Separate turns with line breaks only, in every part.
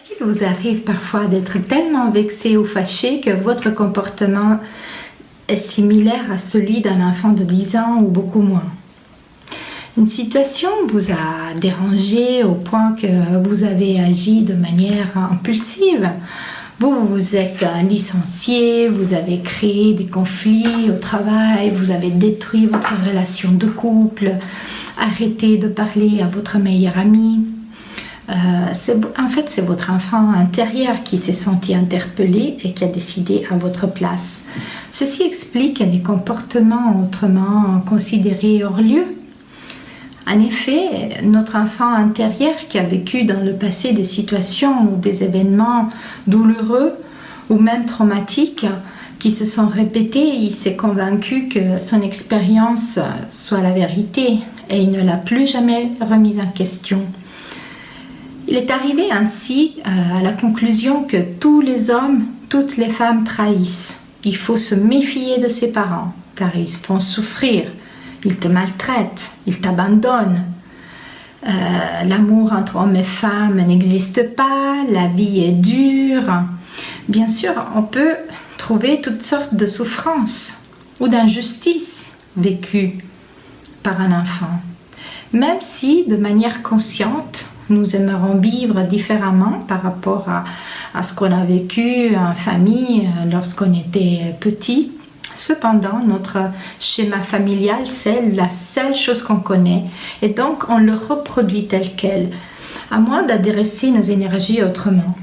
Est-ce qu'il vous arrive parfois d'être tellement vexé ou fâché que votre comportement est similaire à celui d'un enfant de 10 ans ou beaucoup moins? Une situation vous a dérangé au point que vous avez agi de manière impulsive. Vous vous êtes licencié, vous avez créé des conflits au travail, vous avez détruit votre relation de couple, arrêté de parler à votre meilleur ami. En fait, c'est votre enfant intérieur qui s'est senti interpellé et qui a décidé à votre place. Ceci explique des comportements autrement considérés hors lieu. En effet, notre enfant intérieur qui a vécu dans le passé des situations ou des événements douloureux ou même traumatiques qui se sont répétés, il s'est convaincu que son expérience soit la vérité et il ne l'a plus jamais remise en question. Il est arrivé ainsi à la conclusion que tous les hommes, toutes les femmes trahissent. Il faut se méfier de ses parents car ils font souffrir. Ils te maltraitent, ils t'abandonnent. L'amour entre hommes et femmes n'existe pas, la vie est dure. Bien sûr, on peut trouver toutes sortes de souffrances ou d'injustices vécues par un enfant. Même si, de manière consciente, nous aimerons vivre différemment par rapport à ce qu'on a vécu en famille lorsqu'on était petit. Cependant, notre schéma familial, c'est la seule chose qu'on connaît et donc on le reproduit tel quel, à moins d'adresser nos énergies autrement.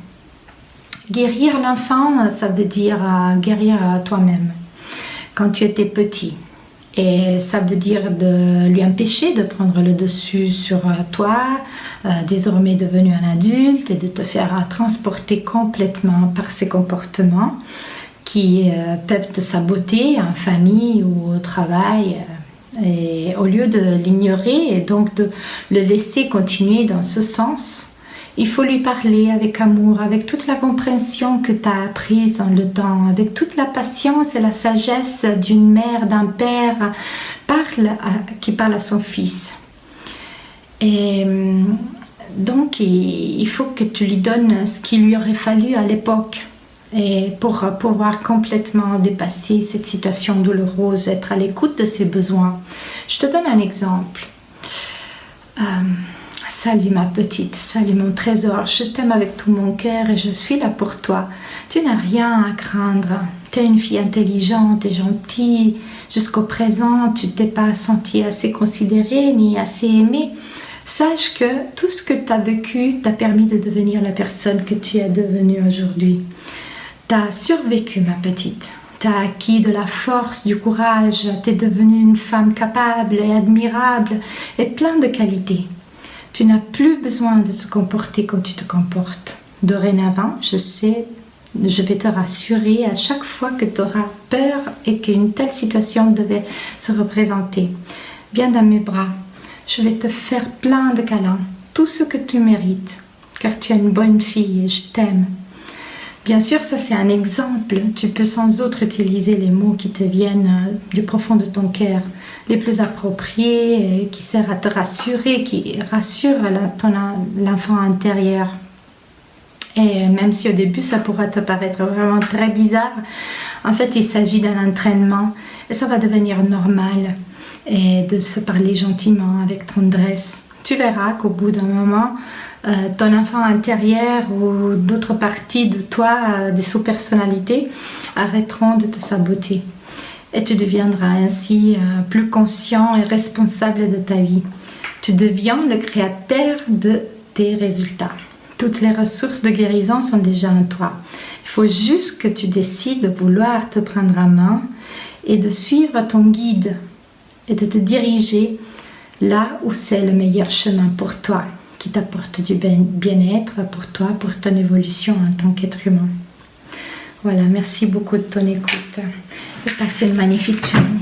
Guérir l'enfant, ça veut dire guérir toi-même quand tu étais petit. Et ça veut dire de lui empêcher de prendre le dessus sur toi, désormais devenu un adulte, et de te faire transporter complètement par ses comportements qui peuvent te saboter en famille ou au travail. Et au lieu de l'ignorer et donc de le laisser continuer dans ce sens, il faut lui parler avec amour, avec toute la compréhension que tu as apprise dans le temps, avec toute la patience et la sagesse d'une mère, d'un père qui parle à son fils. Et donc, il faut que tu lui donnes ce qu'il lui aurait fallu à l'époque. Et pour pouvoir complètement dépasser cette situation douloureuse, être à l'écoute de ses besoins. Je te donne un exemple. Salut ma petite, salut mon trésor, je t'aime avec tout mon cœur et je suis là pour toi. Tu n'as rien à craindre. Tu es une fille intelligente et gentille. Jusqu'au présent, tu t'es pas sentie assez considérée ni assez aimée. Sache que tout ce que tu as vécu t'a permis de devenir la personne que tu es devenue aujourd'hui. Tu as survécu, ma petite. Tu as acquis de la force, du courage. Tu es devenue une femme capable et admirable et plein de qualités. Tu n'as plus besoin de te comporter comme tu te comportes. Dorénavant, je vais te rassurer à chaque fois que tu auras peur et qu'une telle situation devait se représenter. Viens dans mes bras. Je vais te faire plein de câlins. Tout ce que tu mérites. Car tu es une bonne fille et je t'aime. Bien sûr, ça c'est un exemple. Tu peux sans autre utiliser les mots qui te viennent du profond de ton cœur, les plus appropriés, qui servent à te rassurer, qui rassurent l'enfant intérieur. Et même si au début ça pourra te paraître vraiment très bizarre, en fait il s'agit d'un entraînement et ça va devenir normal et de se parler gentiment, avec tendresse. Tu verras qu'au bout d'un moment, ton enfant intérieur ou d'autres parties de toi, des sous-personnalités, arrêteront de te saboter. Et tu deviendras ainsi plus conscient et responsable de ta vie. Tu deviens le créateur de tes résultats. Toutes les ressources de guérison sont déjà en toi. Il faut juste que tu décides de vouloir te prendre en main et de suivre ton guide et de te diriger là où c'est le meilleur chemin pour toi, qui t'apporte du bien-être pour toi, pour ton évolution en tant qu'être humain. Voilà, merci beaucoup de ton écoute et passez une magnifique journée.